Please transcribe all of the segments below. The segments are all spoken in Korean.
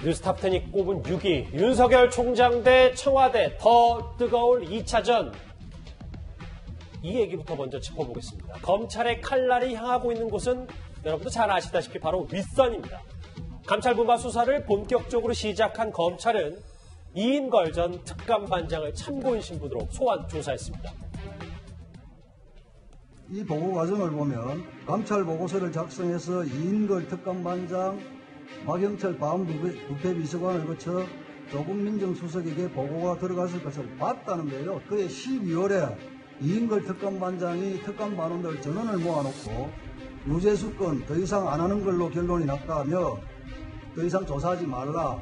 뉴스탑10이 꼽은 6위, 윤석열 총장 대 청와대 더 뜨거울 2차전. 이 얘기부터 먼저 짚어보겠습니다. 검찰의 칼날이 향하고 있는 곳은 여러분도 잘 아시다시피 바로 윗선입니다. 감찰부마 수사를 본격적으로 시작한 검찰은 이인걸 전 특감반장을 참고인 신분으로 소환 조사했습니다. 이 보고 과정을 보면 감찰 보고서를 작성해서 이인걸 특감반장, 박영철 반부패 비서관을 거쳐 조국 민정수석에게 보고가 들어갔을 것을 봤다는데요. 그해 12월에 이인걸 특감반장이 특감반원들 전원을 모아놓고 유죄수 건 더 이상 안 하는 걸로 결론이 났다며 더 이상 조사하지 말라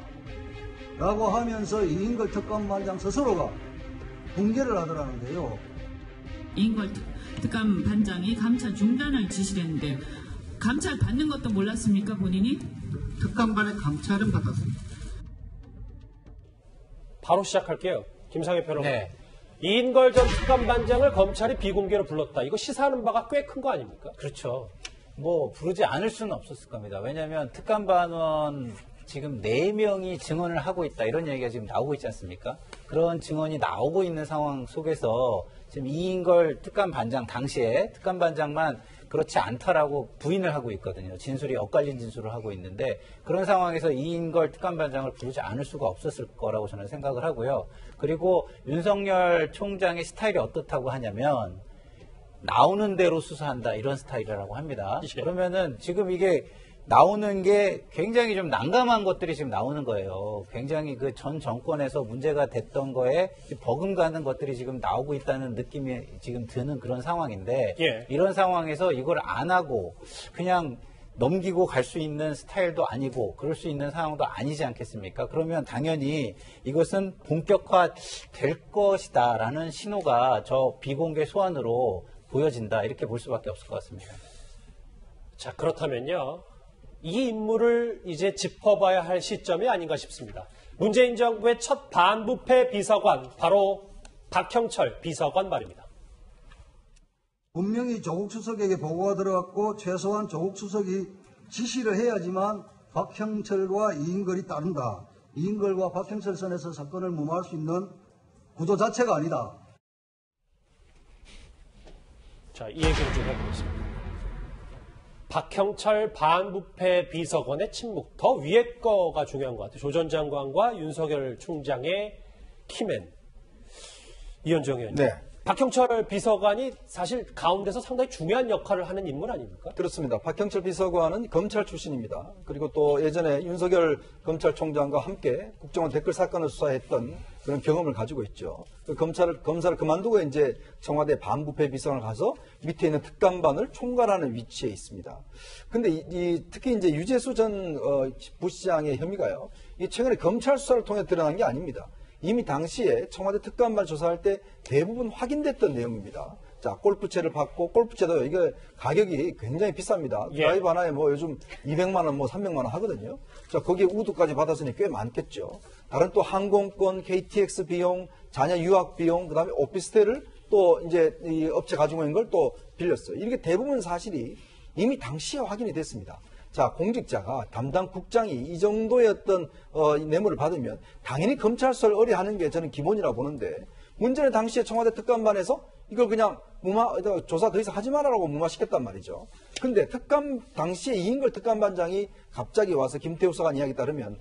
라고 하면서 이인걸 특감반장 스스로가 붕괴를 하더라는데요. 이인걸 특감반장이 감찰 중단을 지시를 했는데 감찰 받는 것도 몰랐습니까, 본인이? 특감반의 감찰은 받았습니다. 바로 시작할게요. 김상현 평론가. 네. 이인걸 전 특감반장을 검찰이 비공개로 불렀다. 이거 시사하는 바가 꽤 큰 거 아닙니까? 그렇죠. 뭐 부르지 않을 수는 없었을 겁니다. 왜냐하면 특감반원 지금 4명이 증언을 하고 있다. 이런 얘기가 지금 나오고 있지 않습니까? 그런 증언이 나오고 있는 상황 속에서 지금 이인걸 특감반장 당시에 특감반장만 그렇지 않다라고 부인을 하고 있거든요. 진술이 엇갈린 진술을 하고 있는데 그런 상황에서 이인걸 특감반장을 부르지 않을 수가 없었을 거라고 저는 생각을 하고요. 그리고 윤석열 총장의 스타일이 어떻다고 하냐면 나오는 대로 수사한다 이런 스타일이라고 합니다. 예. 그러면은 지금 이게 나오는 게 굉장히 좀 난감한 것들이 지금 나오는 거예요. 굉장히 그 전 정권에서 문제가 됐던 거에 버금가는 것들이 지금 나오고 있다는 느낌이 지금 드는 그런 상황인데 예. 이런 상황에서 이걸 안 하고 그냥 넘기고 갈 수 있는 스타일도 아니고 그럴 수 있는 상황도 아니지 않겠습니까? 그러면 당연히 이것은 본격화 될 것이다라는 신호가 저 비공개 소환으로 보여진다 이렇게 볼 수밖에 없을 것 같습니다. 자, 그렇다면요. 이 인물을 이제 짚어봐야 할 시점이 아닌가 싶습니다. 문재인 정부의 첫 반부패 비서관, 바로 박형철 비서관 말입니다. 분명히 조국 수석에게 보고가 들어갔고 최소한 조국 수석이 지시를 해야지만 박형철과 이인걸이 따른다. 이인걸과 박형철 선에서 사건을 무마할 수 있는 구조 자체가 아니다. 자, 이 얘기를 좀 해보겠습니다. 박형철 반부패 비서관의 침묵, 더 위에 거가 중요한 것 같아요. 조 전 장관과 윤석열 총장의 키맨. 이현정 의원님. 네. 박형철 비서관이 사실 가운데서 상당히 중요한 역할을 하는 인물 아닙니까? 그렇습니다. 박형철 비서관은 검찰 출신입니다. 그리고 또 예전에 윤석열 검찰총장과 함께 국정원 댓글 사건을 수사했던 그런 경험을 가지고 있죠. 그 검사를 그만두고 이제 청와대 반부패 비서관을 가서 밑에 있는 특감반을 총괄하는 위치에 있습니다. 근데 특히 이제 유재수 전 부시장의 혐의가요. 이 최근에 검찰 수사를 통해 드러난 게 아닙니다. 이미 당시에 청와대 특감반 조사할 때 대부분 확인됐던 내용입니다. 자, 골프채를 받고, 골프채도 이게 가격이 굉장히 비쌉니다. 예. 드라이브 하나에 뭐 요즘 200만 원, 뭐 300만 원 하거든요. 자, 거기에 우드까지 받았으니 꽤 많겠죠. 다른 또 항공권, KTX 비용, 자녀 유학 비용, 그 다음에 오피스텔을 또 이제 이 업체 가지고 있는 걸 또 빌렸어요. 이게 대부분 사실이 이미 당시에 확인이 됐습니다. 자, 공직자가 담당 국장이 이 정도의 어떤 뇌물을 받으면 당연히 검찰 수사를 의뢰하는 게 저는 기본이라고 보는데 문제는 당시에 청와대 특감반에서 이걸 그냥 조사 더 이상 하지 말라고 무마시켰단 말이죠. 근데 당시에 이인걸 특감반장이 갑자기 와서 김태우 수사관 이야기에 따르면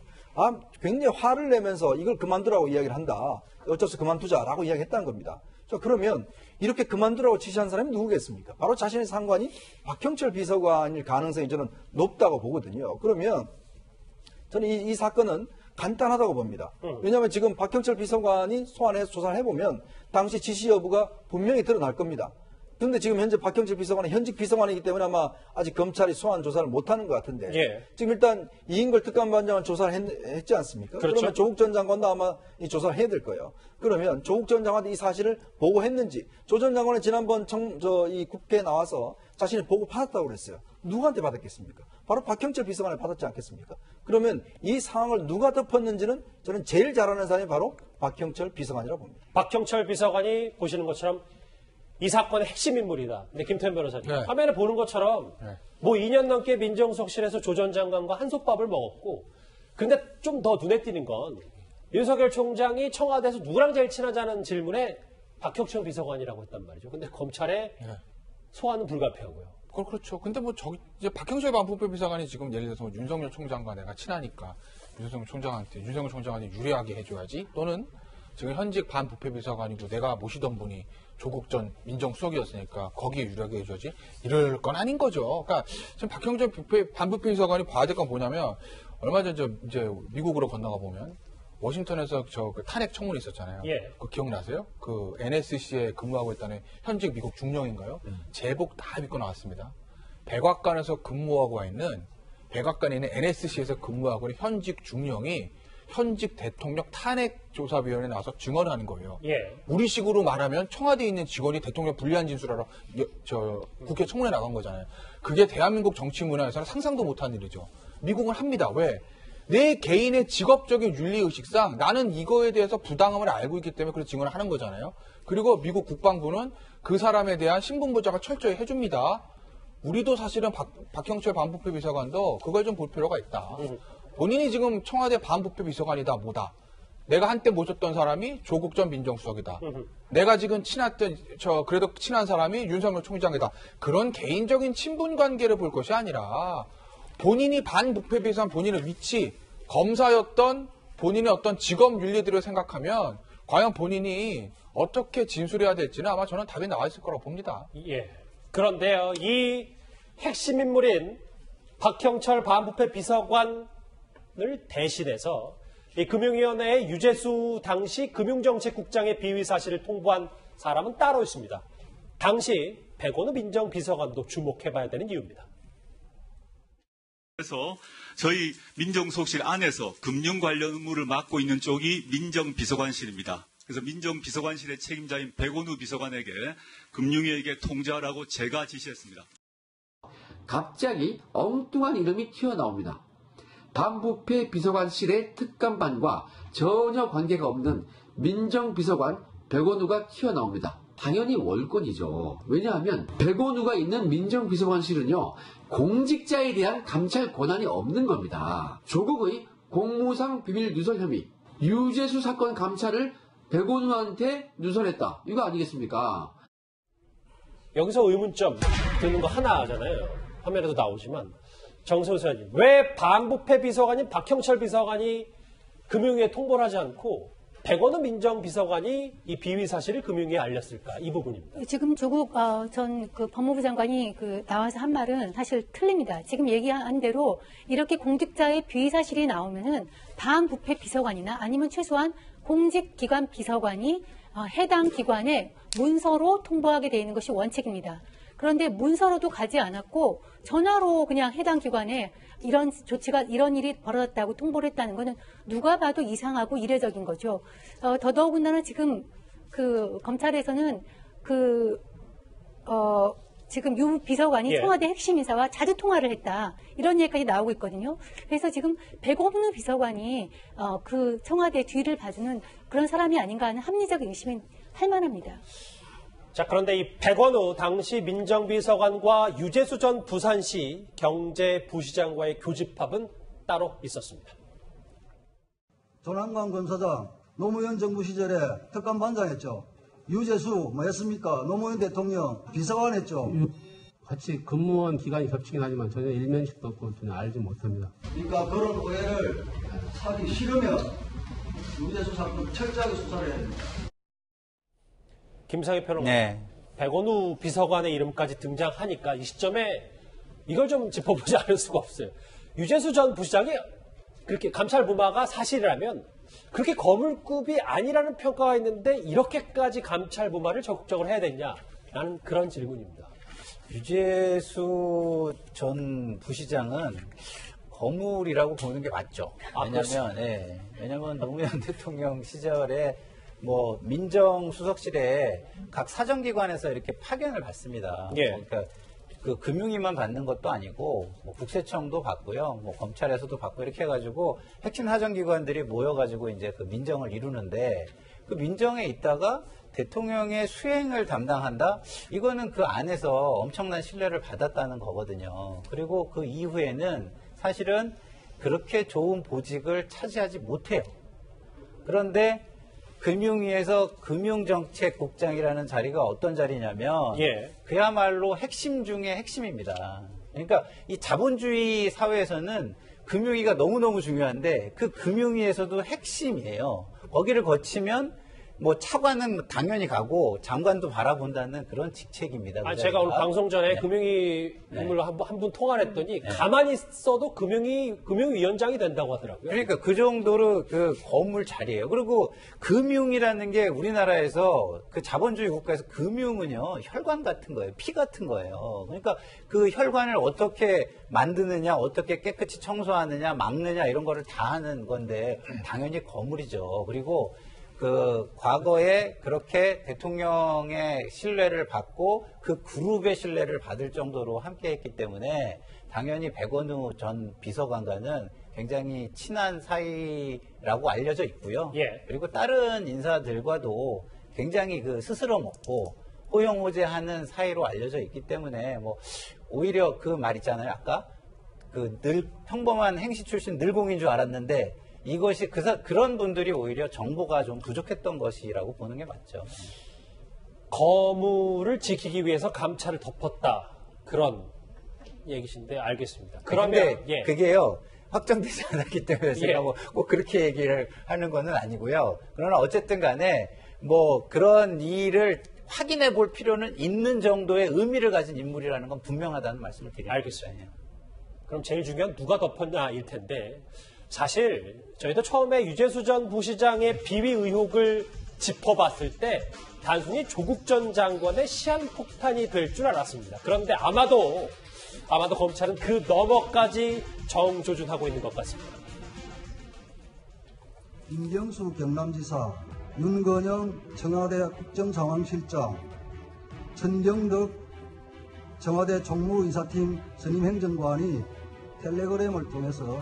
굉장히 화를 내면서 이걸 그만두라고 이야기를 한다. 어쩔 수 그만두자라고 이야기했다는 겁니다. 자, 그러면 이렇게 그만두라고 지시한 사람이 누구겠습니까? 바로 자신의 상관이 박형철 비서관일 가능성이 저는 높다고 보거든요. 그러면 저는 이 사건은 간단하다고 봅니다. 왜냐하면 지금 박형철 비서관이 소환해서 조사를 해보면 당시 지시 여부가 분명히 드러날 겁니다. 그런데 지금 현재 박형철 비서관은 현직 비서관이기 때문에 아마 아직 검찰이 소환 조사를 못하는 것 같은데 예. 지금 일단 이인걸 특감반장은 조사를 했지 않습니까? 그렇죠. 그러면 조국 전 장관도 아마 이 조사를 해야 될 거예요. 그러면 조국 전 장관한테 이 사실을 보고했는지 조 전 장관은 지난번 이 국회에 나와서 자신이 보고 받았다고 그랬어요. 누구한테 받았겠습니까? 바로 박형철 비서관을 받았지 않겠습니까? 그러면 이 상황을 누가 덮었는지는 저는 제일 잘 아는 사람이 바로 박형철 비서관이라고 봅니다. 박형철 비서관이 보시는 것처럼 이 사건의 핵심 인물이다. 근데 김태현 변호사님, 네. 화면에 보는 것처럼 네. 뭐 2년 넘게 민정수석실에서 조 전 장관과 한솥밥을 먹었고 근데 좀 더 눈에 띄는 건 윤석열 총장이 청와대에서 누구랑 제일 친하자는 질문에 박형철 비서관이라고 했단 말이죠. 근데 검찰에 소환은 불가피하고요. 그렇죠. 근데 뭐 이제 박형철 반부패 비서관이 지금 예를 들어서 뭐 윤석열 총장과 내가 친하니까 윤석열 총장한테 유리하게 해줘야지. 또는 지금 현직 반부패 비서관이고 내가 모시던 분이 조국 전 민정수석이었으니까 거기에 유리하게 해줘야지. 이럴 건 아닌 거죠. 그러니까 지금 박형철 반부패 비서관이 봐야 될 건 뭐냐면 얼마 전에 이제 미국으로 건너가 보면 워싱턴에서 그 탄핵 청문회 있었잖아요. 예. 그 기억나세요? 그 NSC에 근무하고 있다는 현직 미국 중령인가요? 제복 다 입고 나왔습니다. 백악관에서 근무하고 있는 NSC에서 근무하고 있는 현직 중령이 현직 대통령 탄핵조사위원회에 나와서 증언을 하는 거예요. 예. 우리식으로 말하면 청와대에 있는 직원이 대통령 불리한 진술하러 국회 청문회 나간 거잖아요. 그게 대한민국 정치 문화에서는 상상도 못한 일이죠. 미국은 합니다. 왜? 내 개인의 직업적인 윤리의식상 나는 이거에 대해서 부당함을 알고 있기 때문에 그런 증언을 하는 거잖아요. 그리고 미국 국방부는 그 사람에 대한 신분보장을 철저히 해줍니다. 우리도 사실은 박형철 반부패 비서관도 그걸 좀 볼 필요가 있다. 본인이 지금 청와대 반부패 비서관이다 뭐다. 내가 한때 모셨던 사람이 조국 전 민정수석이다. 내가 지금 그래도 친한 사람이 윤석열 총장이다. 그런 개인적인 친분 관계를 볼 것이 아니라 본인이 반부패 비서관 본인의 위치, 검사였던 본인의 어떤 직업 윤리들을 생각하면 과연 본인이 어떻게 진술해야 될지는 아마 저는 답이 나와 있을 거라고 봅니다. 예. 그런데요, 이 핵심 인물인 박형철 반부패 비서관을 대신해서 이 금융위원회의 유재수 당시 금융정책국장의 비위 사실을 통보한 사람은 따로 있습니다. 당시 백원우 민정비서관도 주목해봐야 되는 이유입니다. 그래서 저희 민정수석실 안에서 금융 관련 업무를 맡고 있는 쪽이 민정비서관실입니다. 그래서 민정비서관실의 책임자인 백원우 비서관에게 금융위에게 통지하라고 제가 지시했습니다. 갑자기 엉뚱한 이름이 튀어나옵니다. 반부패 비서관실의 특감반과 전혀 관계가 없는 민정비서관 백원우가 튀어나옵니다. 당연히 월권이죠. 왜냐하면 백원우가 있는 민정비서관실은요, 공직자에 대한 감찰 권한이 없는 겁니다. 조국의 공무상 비밀 누설 혐의, 유재수 사건 감찰을 백원우한테 누설했다. 이거 아니겠습니까? 여기서 의문점 드는 거 하나잖아요. 화면에도 나오지만 정세훈 소장님, 왜 반부패 비서관인 박형철 비서관이 금융위에 통보를 하지 않고 백원우 민정비서관이 이 비위 사실을 금융위에 알렸을까? 이 부분입니다. 지금 조국 전 법무부 장관이 나와서 한 말은 사실 틀립니다. 지금 얘기한 대로 이렇게 공직자의 비위 사실이 나오면은 반부패 비서관이나 아니면 최소한 공직기관 비서관이 해당 기관에 문서로 통보하게 되어 있는 것이 원칙입니다. 그런데 문서로도 가지 않았고 전화로 그냥 해당 기관에 이런 일이 벌어졌다고 통보를 했다는 것은 누가 봐도 이상하고 이례적인 거죠. 더더군다나 지금 검찰에서는 지금 유 비서관이 청와대 핵심 인사와 자주 통화를 했다. 이런 얘기까지 나오고 있거든요. 그래서 지금 백원우 비서관이 청와대 뒤를 봐주는 그런 사람이 아닌가 하는 합리적 의심이 할 만합니다. 자, 그런데 이 백원우 당시 민정비서관과 유재수 전 부산시 경제부시장과의 교집합은 따로 있었습니다. 조남관 검사장 노무현 정부 시절에 특감반장했죠. 유재수 뭐 했습니까? 노무현 대통령 비서관 했죠. 같이 근무한 기간이 겹치긴 하지만 전혀 일면식도 없고 전혀 알지 못합니다. 그러니까 그런 오해를 사기 싫으면 유재수 사건 철저하게 수사를 해야 됩니다. 김상희 평론가, 백원우 비서관의 이름까지 등장하니까 이 시점에 이걸 좀 짚어보지 않을 수가 없어요. 유재수 전 부시장이 그렇게 감찰 무마가 사실이라면 그렇게 거물급이 아니라는 평가가 있는데 이렇게까지 감찰 무마를 적극적으로 해야 되냐라는 그런 질문입니다. 유재수 전 부시장은 거물이라고 보는 게 맞죠. 왜냐하면 노무현 대통령 시절에 민정수석실에 각 사정기관에서 이렇게 파견을 받습니다. 그러니까 금융위만 받는 것도 아니고 국세청도 받고요, 검찰에서도 받고 이렇게 해가지고 핵심 사정기관들이 모여가지고 이제 그 민정을 이루는데 그 민정에 있다가 대통령의 수행을 담당한다? 이거는 그 안에서 엄청난 신뢰를 받았다는 거거든요. 그리고 그 이후에는 사실은 그렇게 좋은 보직을 차지하지 못해요. 그런데 금융위에서 금융정책국장이라는 자리가 어떤 자리냐면 예. 그야말로 핵심 중에 핵심입니다. 그러니까 이 자본주의 사회에서는 금융위가 너무너무 중요한데 그 금융위에서도 핵심이에요. 거기를 거치면 뭐 차관은 당연히 가고 장관도 바라본다는 그런 직책입니다. 아니, 제가 오늘 방송 전에 네. 금융위 분을 한 분 통화를 했더니 가만히 있어도 금융위원장이 된다고 하더라고요. 그러니까 그 정도로 그 거물 자리예요. 그리고 금융이라는 게 우리나라에서 그 자본주의 국가에서 금융은요 혈관 같은 거예요. 피 같은 거예요. 그러니까 그 혈관을 어떻게 만드느냐, 어떻게 깨끗이 청소하느냐, 막느냐 이런 거를 다 하는 건데 당연히 거물이죠. 그리고 그 과거에 그렇게 대통령의 신뢰를 받고 그 그룹의 신뢰를 받을 정도로 함께했기 때문에 당연히 백원우 전 비서관과는 굉장히 친한 사이라고 알려져 있고요. 예. 그리고 다른 인사들과도 굉장히 그 스스럼 없고 호용호재하는 사이로 알려져 있기 때문에 뭐 오히려 그 말 있잖아요. 아까 그 평범한 행시 출신 늘공인 줄 알았는데. 이것이 그런 분들이 오히려 정보가 좀 부족했던 것이라고 보는 게 맞죠. 거물을 지키기 위해서 감찰을 덮었다. 그런 얘기신데 알겠습니다. 그런데 예. 그게요. 확정되지 않았기 때문에 제가 뭐 꼭 그렇게 얘기를 하는 건 아니고요. 그러나 어쨌든 간에 뭐 그런 일을 확인해 볼 필요는 있는 정도의 의미를 가진 인물이라는 건 분명하다는 말씀을 드립니다. 알겠습니다. 그럼 제일 중요한 누가 덮었냐일 텐데 사실 저희도 처음에 유재수 전 부시장의 비위 의혹을 짚어봤을 때 단순히 조국 전 장관의 시한폭탄이 될 줄 알았습니다. 그런데 아마도 검찰은 그 너머까지 정조준하고 있는 것 같습니다. 임경수 경남지사, 윤건영 청와대 국정상황실장, 천경덕 청와대 총무인사팀 선임행정관이 텔레그램을 통해서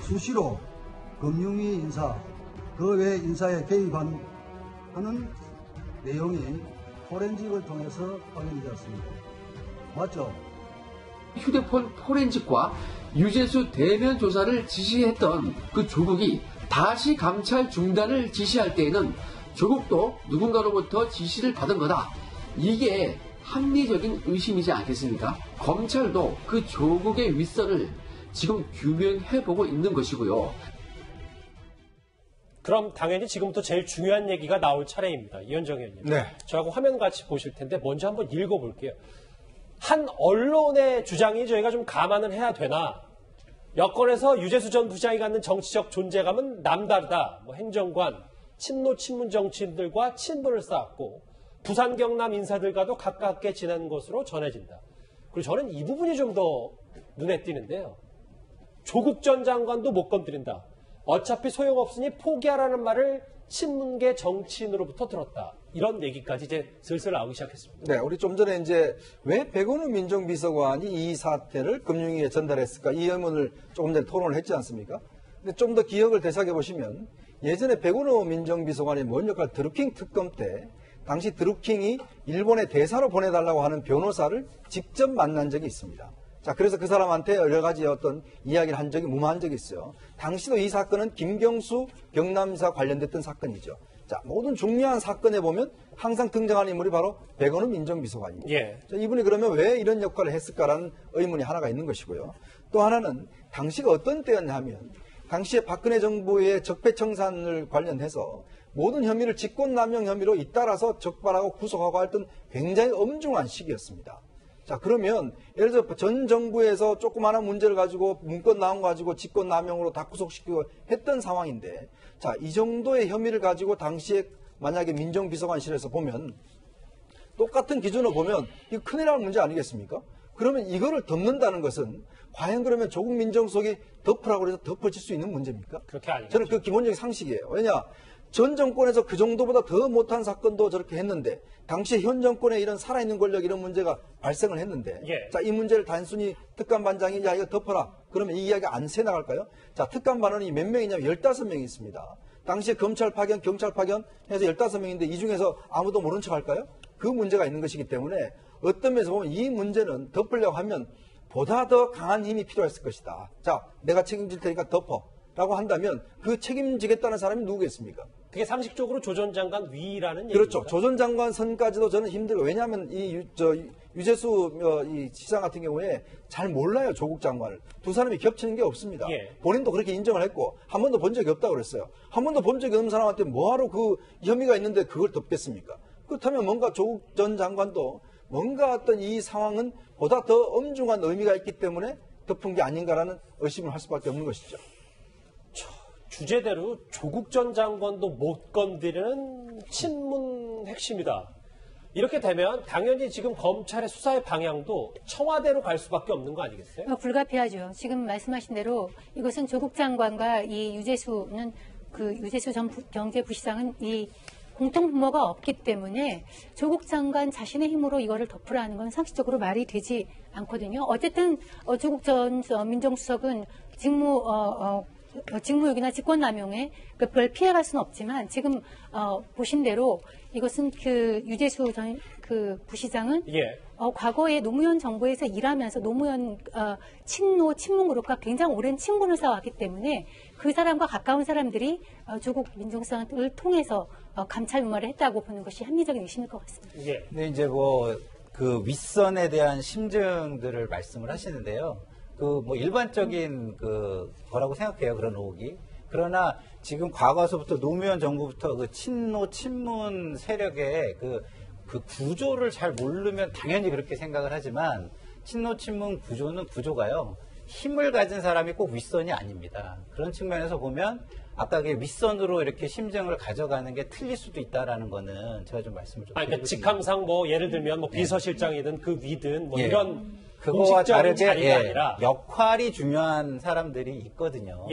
수시로 금융위 인사, 그 외 인사에 개입하는 내용이 포렌식을 통해서 확인되었습니다. 맞죠? 휴대폰 포렌식과 유재수 대면 조사를 지시했던 그 조국이 다시 감찰 중단을 지시할 때에는 조국도 누군가로부터 지시를 받은 거다. 이게 합리적인 의심이지 않겠습니까? 검찰도 그 조국의 윗선을 지금 규명해보고 있는 것이고요. 그럼 당연히 지금부터 제일 중요한 얘기가 나올 차례입니다. 이현정 의원님. 네. 저하고 화면 같이 보실 텐데 먼저 한번 읽어볼게요. 한 언론의 주장이 저희가 좀 감안을 해야 되나? 여권에서 유재수 전 부장이 갖는 정치적 존재감은 남다르다. 뭐 행정관, 친노 친문 정치인들과 친분을 쌓았고 부산 경남 인사들과도 가깝게 지낸 것으로 전해진다. 그리고 저는 이 부분이 좀 더 눈에 띄는데요. 조국 전 장관도 못 건드린다. 어차피 소용없으니 포기하라는 말을 친문계 정치인으로부터 들었다. 이런 얘기까지 이제 슬슬 나오기 시작했습니다. 네, 우리 좀 전에 이제 왜 백원우 민정비서관이 이 사태를 금융위에 전달했을까 이 의문을 조금 전에 토론을 했지 않습니까? 근데 좀 더 기억을 되새겨 보시면 예전에 백원우 민정비서관이 뭔 역할 드루킹 특검 때 당시 드루킹이 일본에 대사로 보내달라고 하는 변호사를 직접 만난 적이 있습니다. 자, 그래서 그 사람한테 여러 가지 어떤 이야기를 한 적이 무마한 적이 있어요. 당시도 이 사건은 김경수 경남지사 관련됐던 사건이죠. 자, 모든 중요한 사건에 보면 항상 등장하는 인물이 바로 백원우 민정비서관입니다. 예. 자, 이분이 그러면 왜 이런 역할을 했을까라는 의문이 하나가 있는 것이고요. 또 하나는 당시가 어떤 때였냐 하면 당시에 박근혜 정부의 적폐청산을 관련해서 모든 혐의를 직권남용 혐의로 잇따라서 적발하고 구속하고 했던 굉장히 엄중한 시기였습니다. 자, 그러면 예를 들어 전 정부에서 조그마한 문제를 가지고 문건 나온 거 가지고 직권남용으로 다 구속시키고 했던 상황인데, 자, 이 정도의 혐의를 가지고 당시에 만약에 민정비서관실에서 보면 똑같은 기준으로 보면 이거 큰일 날 문제 아니겠습니까? 그러면 이거를 덮는다는 것은 과연 그러면 조국 민정수석이 덮으라고 해서 덮어질 수 있는 문제입니까? 그렇게 아니죠. 저는 그 기본적인 상식이에요. 왜냐? 전 정권에서 그 정도보다 더 못한 사건도 저렇게 했는데 당시 현 정권에 이런 살아있는 권력 이런 문제가 발생을 했는데 예. 자, 이 문제를 단순히 특감반장이 야 이거 덮어라 그러면 이 이야기가 안 새나갈까요? 자, 특감반원이 몇 명이냐면 15명이 있습니다. 당시에 검찰 파견, 경찰 파견 해서 15명인데 이 중에서 아무도 모른 척 할까요? 그 문제가 있는 것이기 때문에 어떤 면에서 보면 이 문제는 덮으려고 하면 보다 더 강한 힘이 필요했을 것이다. 자, 내가 책임질 테니까 덮어. 라고 한다면 그 책임지겠다는 사람이 누구겠습니까? 그게 상식적으로 조 전 장관 위라는 얘기죠. 그렇죠. 조 전 장관 선까지도 저는 힘들고, 왜냐하면 유재수 이 시장 같은 경우에 잘 몰라요, 조국 장관을. 두 사람이 겹치는 게 없습니다. 예. 본인도 그렇게 인정을 했고 한 번도 본 적이 없다고 그랬어요. 한 번도 본 적이 없는 사람한테 뭐하러 그 혐의가 있는데 그걸 덮겠습니까? 그렇다면 뭔가 조국 전 장관도 뭔가 어떤 이 상황은 보다 더 엄중한 의미가 있기 때문에 덮은 게 아닌가라는 의심을 할 수밖에 없는 것이죠. 주제대로 조국 전 장관도 못 건드리는 친문 핵심이다. 이렇게 되면 당연히 지금 검찰의 수사의 방향도 청와대로 갈 수밖에 없는 거 아니겠어요? 불가피하죠. 지금 말씀하신 대로 이것은 조국 장관과 이 유재수 전 경제부시장은 이 공통분모가 없기 때문에 조국 장관 자신의 힘으로 이거를 덮으라는 건 상식적으로 말이 되지 않거든요. 어쨌든 조국 전 민정수석은 직무유기나 직권남용에 별 피해갈 수는 없지만 지금 보신 대로 이것은 그 유재수 전 부시장은 과거에 노무현 정부에서 일하면서 노무현 친문 그룹과 굉장히 오랜 친분을 쌓아왔기 때문에 그 사람과 가까운 사람들이 조국 민정수석을 통해서 감찰 무마를 했다고 보는 것이 합리적인 의심일 것 같습니다. 근데 이제 그 윗선에 대한 심증들을 말씀을 하시는데요. 일반적인 거라고 생각해요, 그런 의혹이. 그러나 지금 과거서부터 노무현 정부부터 그 친문 세력의 그 구조를 잘 모르면 당연히 그렇게 생각을 하지만 친문 구조는 구조가요. 힘을 가진 사람이 꼭 윗선이 아닙니다. 그런 측면에서 보면 아까 그 윗선으로 이렇게 심증을 가져가는 게 틀릴 수도 있다라는 거는 제가 좀 말씀을 좀 드리고 그러니까 직함상 예를 들면 비서실장이든 그 위든 이런 그거와 다르게 자리가 아니라 역할이 중요한 사람들이 있거든요.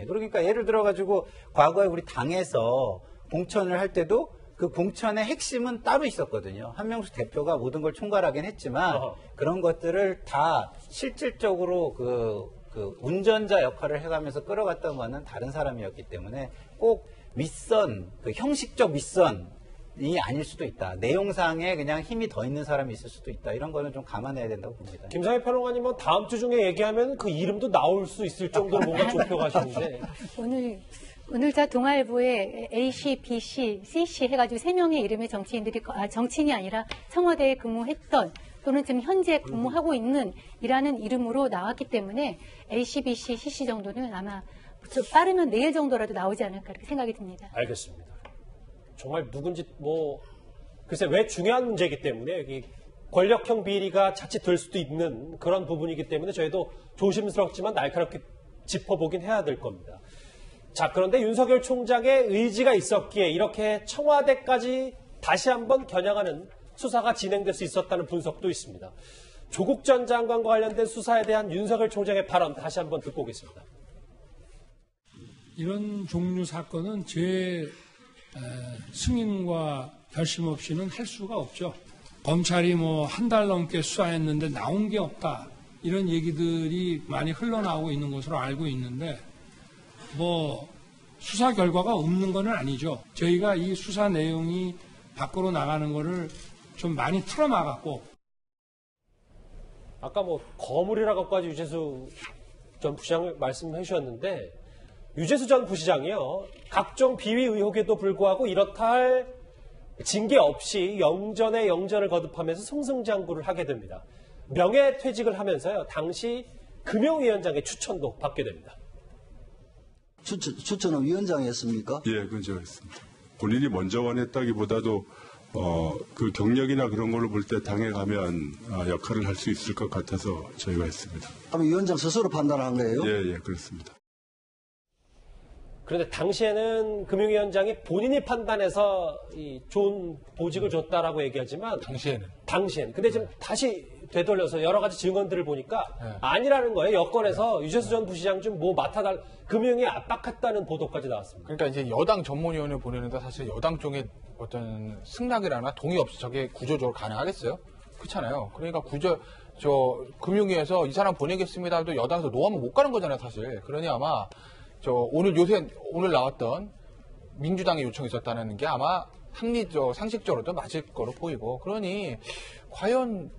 그러니까 예를 들어가지고 과거에 우리 당에서 공천을 할 때도 그 공천의 핵심은 따로 있었거든요. 한명숙 대표가 모든 걸 총괄하긴 했지만 그런 것들을 다 실질적으로 그 운전자 역할을 해가면서 끌어갔던 거는 다른 사람이었기 때문에 꼭 윗선, 그 형식적 윗선 이 아닐 수도 있다. 내용상에 그냥 힘이 더 있는 사람이 있을 수도 있다. 이런 거는 좀 감안해야 된다고 봅니다. 김상희 평론가님은 다음 주 중에 얘기하면 그 이름도 나올 수 있을 정도로 뭔가 좁혀가시는데 오늘 다 동아일보에 AC, BC, CC 해가지고 3명의 이름의 정치인들이 정치인이 아니라 청와대에 근무했던 또는 지금 현재 근무하고 있는 이라는 이름으로 나왔기 때문에 AC, BC, CC 정도는 아마 빠르면 내일 정도라도 나오지 않을까 이렇게 생각이 듭니다. 알겠습니다. 정말 누군지 글쎄 왜 중요한 문제이기 때문에 여기 권력형 비리가 자칫 될 수도 있는 그런 부분이기 때문에 저희도 조심스럽지만 날카롭게 짚어보긴 해야 될 겁니다. 자, 그런데 윤석열 총장의 의지가 있었기에 이렇게 청와대까지 다시 한번 겨냥하는 수사가 진행될 수 있었다는 분석도 있습니다. 조국 전 장관과 관련된 수사에 대한 윤석열 총장의 발언 다시 한번 듣고 오겠습니다. 이런 종류 사건은 제 승인과 결심 없이는 할 수가 없죠. 검찰이 한 달 넘게 수사했는데 나온 게 없다. 이런 얘기들이 많이 흘러나오고 있는 것으로 알고 있는데 수사 결과가 없는 건 아니죠. 저희가 이 수사 내용이 밖으로 나가는 거를 좀 많이 틀어막았고. 아까 거물이라고까지 유재수 전 부시장 말씀해 주셨는데 유재수 전 부시장이요. 각종 비위 의혹에도 불구하고 이렇다 할 징계 없이 영전에 영전을 거듭하면서 승승장구를 하게 됩니다. 명예퇴직을 하면서요. 당시 금융위원장의 추천도 받게 됩니다. 추천은 위원장이 했습니까? 예, 그건 제가 했습니다. 본인이 먼저 원했다기보다도 그 경력이나 그런 걸로 볼 때 당에 가면 역할을 할 수 있을 것 같아서 저희가 했습니다. 그럼 위원장 스스로 판단한 거예요? 예, 그렇습니다. 그런데 당시에는 금융위원장이 본인이 판단해서 좋은 보직을 줬다라고 얘기하지만 당시에는. 근데 지금 다시 되돌려서 여러 가지 증언들을 보니까 아니라는 거예요. 여권에서 유재수 전 부시장 좀 맡아달 금융이 압박했다는 보도까지 나왔습니다. 그러니까 이제 여당 전문위원회 보내는데 사실 여당 쪽에 어떤 승낙이라나 동의 없이 저게 구조적으로 가능하겠어요? 그렇잖아요. 그러니까 금융위에서 이 사람 보내겠습니다 해도 여당에서 노하면 못 가는 거잖아요, 사실. 그러니 아마 오늘 나왔던 민주당의 요청이 있었다는 게 아마 상식적으로도 맞을 거로 보이고, 그러니 과연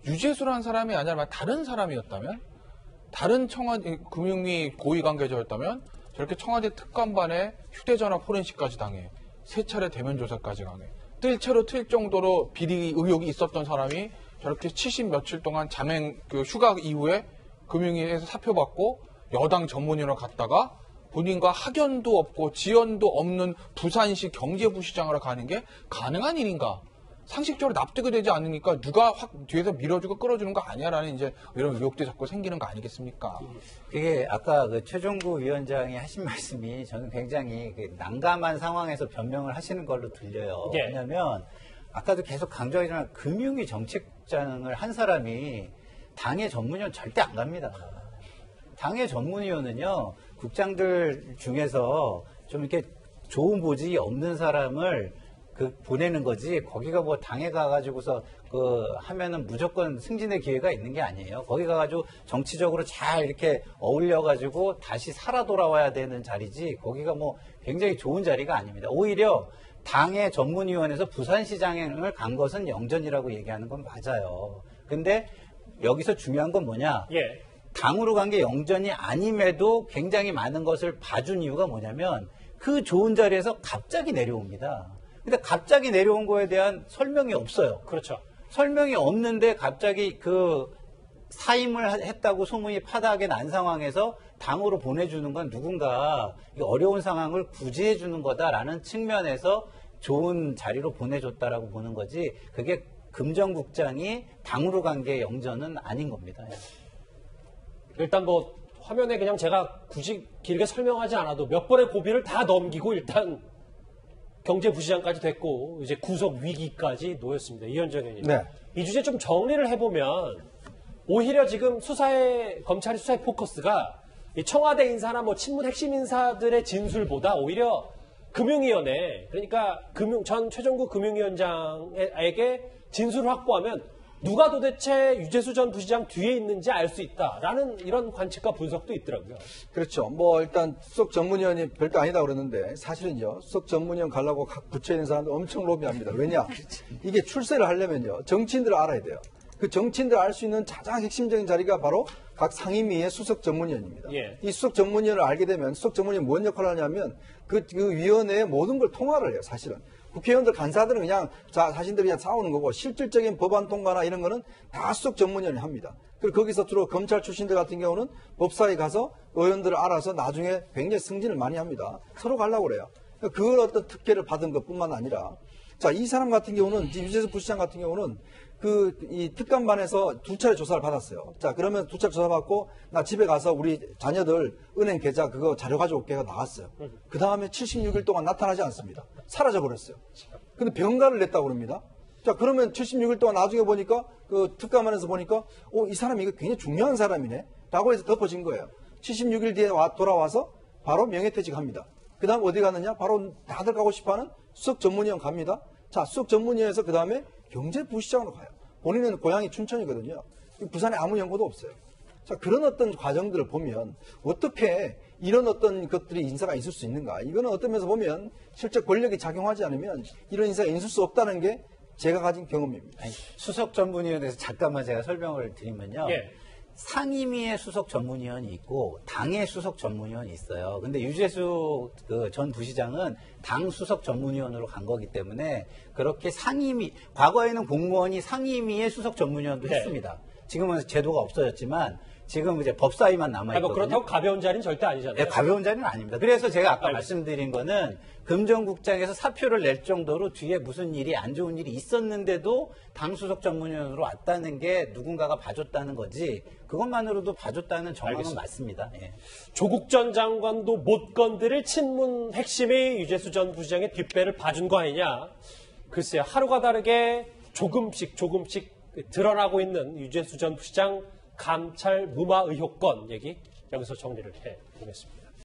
유재수라는 사람이 아니라 다른 사람이었다면, 다른 청와대 금융위 고위 관계자였다면 저렇게 청와대 특감반에 휴대전화 포렌식까지 당해, 3차례 대면 조사까지 당해, 뜰채로 틀 정도로 비리 의혹이 있었던 사람이 저렇게 70 며칠 동안 잠행 휴가 이후에 금융위에서 사표 받고 여당 전문위로 갔다가 본인과 학연도 없고 지연도 없는 부산시 경제부시장으로 가는 게 가능한 일인가? 상식적으로 납득이 되지 않으니까 누가 확 뒤에서 밀어주고 끌어주는 거 아니야라는 이제 이런 의혹도 자꾸 생기는 거 아니겠습니까? 그게 아까 그 최종구 위원장이 하신 말씀이 저는 굉장히 난감한 상황에서 변명을 하시는 걸로 들려요. 예. 왜냐하면 아까도 계속 강조하지만 금융위 정책장을 한 사람이 당의 전문위원 절대 안 갑니다. 당의 전문위원은요, 국장들 중에서 좀 이렇게 좋은 보직이 없는 사람을 보내는 거지, 거기가 뭐 당에 가가지고서 하면은 무조건 승진의 기회가 있는 게 아니에요. 거기 가가지고 정치적으로 잘 이렇게 어울려가지고 다시 살아 돌아와야 되는 자리지, 거기가 뭐 굉장히 좋은 자리가 아닙니다. 오히려 당의 전문위원회에서 부산시장을 간 것은 영전이라고 얘기하는 건 맞아요. 근데 여기서 중요한 건 뭐냐? 예. 당으로 간 게 영전이 아님에도 굉장히 많은 것을 봐준 이유가 뭐냐면 그 좋은 자리에서 갑자기 내려옵니다. 근데 갑자기 내려온 거에 대한 설명이 없어요. 그렇죠. 설명이 없는데 갑자기 사임을 했다고 소문이 파다하게 난 상황에서 당으로 보내주는 건 누군가 어려운 상황을 구제해 주는 거다라는 측면에서 좋은 자리로 보내줬다라고 보는 거지, 그게 금정국장이 당으로 간 게 영전은 아닌 겁니다. 일단 뭐 화면에 그냥 제가 굳이 길게 설명하지 않아도 몇 번의 고비를 다 넘기고 일단 경제부시장까지 됐고 이제 구속 위기까지 놓였습니다. 이현정 의원님. 네. 이 주제 좀 정리를 해보면 오히려 지금 검찰의 수사의 포커스가 이 청와대 인사나 뭐 친문 핵심 인사들의 진술보다 오히려 금융위원회, 그러니까 전 최종구 금융위원장에게 진술을 확보하면 누가 도대체 유재수 전 부시장 뒤에 있는지 알 수 있다라는 이런 관측과 분석도 있더라고요. 그렇죠. 뭐 일단 수석 전문위원이 별거 아니다 그러는데 사실은요, 수석 전문위원 가려고 각 부처에 있는 사람들 엄청 로비합니다. 왜냐? 이게 출세를 하려면요, 정치인들을 알아야 돼요. 그 정치인들 알 수 있는 가장 핵심적인 자리가 바로 각 상임위의 수석 전문위원입니다. 예. 이 수석 전문위원을 알게 되면 수석 전문위원이 뭔 역할을 하냐면 그 위원회의 모든 걸 통화를 해요. 사실은 국회의원들 간사들은 그냥 자신들이 그냥 싸우는 거고, 실질적인 법안 통과나 이런 거는 다 수석 전문위원이 합니다. 그리고 거기서 주로 검찰 출신들 같은 경우는 법사위 가서 의원들을 알아서 나중에 굉장히 승진을 많이 합니다. 서로 가려고 그래요. 그걸 어떤 특혜를 받은 것뿐만 아니라, 자, 이 사람 같은 경우는, 유재수 부시장 같은 경우는 이 특감반에서 2차례 조사를 받았어요. 자, 그러면 2차례 조사받고 나 집에 가서 우리 자녀들 은행 계좌 그거 자료 가져올게 해서 나왔어요. 그 다음에 76일 동안 나타나지 않습니다. 사라져버렸어요. 근데 병가를 냈다고 그럽니다. 자, 그러면 76일 동안 나중에 보니까 그 특감반에서 보니까 이 사람이 이거 굉장히 중요한 사람이네 라고 해서 덮어진 거예요. 76일 뒤에 돌아와서 바로 명예퇴직합니다. 그 다음 어디 가느냐? 바로 다들 가고 싶어하는 수석 전문위원 갑니다. 자, 수석 전문위원에서 그 다음에 경제부시장으로 가요. 본인은 고향이 춘천이거든요. 부산에 아무 연고도 없어요. 자, 그런 어떤 과정들을 보면 어떻게 이런 어떤 것들이 인사가 있을 수 있는가? 이거는 어떤 면에서 보면 실제 권력이 작용하지 않으면 이런 인사가 있을 수 없다는 게 제가 가진 경험입니다. 수석 전문위원회에서 잠깐만 제가 설명을 드리면요. 예. 상임위의 수석 전문위원이 있고 당의 수석 전문위원이 있어요. 근데 유재수 전 부시장은 당 수석 전문위원으로 간 거기 때문에 그렇게 과거에는 공무원이 상임위의 수석 전문위원도 네. 했습니다. 지금은 제도가 없어졌지만 지금 이제 법사위만 남아있거든요. 그렇다고 가벼운 자리는 절대 아니잖아요. 네, 가벼운 자리는 아닙니다. 그래서 제가 아까 말씀드린 거는 금정국장에서 사표를 낼 정도로 뒤에 무슨 일이 안 좋은 일이 있었는데도 당수석 전문위원으로 왔다는 게 누군가가 봐줬다는 거지, 그것만으로도 봐줬다는 정황은 알겠습니다. 맞습니다. 예. 조국 전 장관도 못 건드릴 친문 핵심이 유재수 전 부시장의 뒷배를 봐준 거 아니냐. 글쎄요, 하루가 다르게 조금씩 드러나고 있는 유재수 전 부시장 감찰 무마 의혹건 얘기 여기서 정리를 해보겠습니다.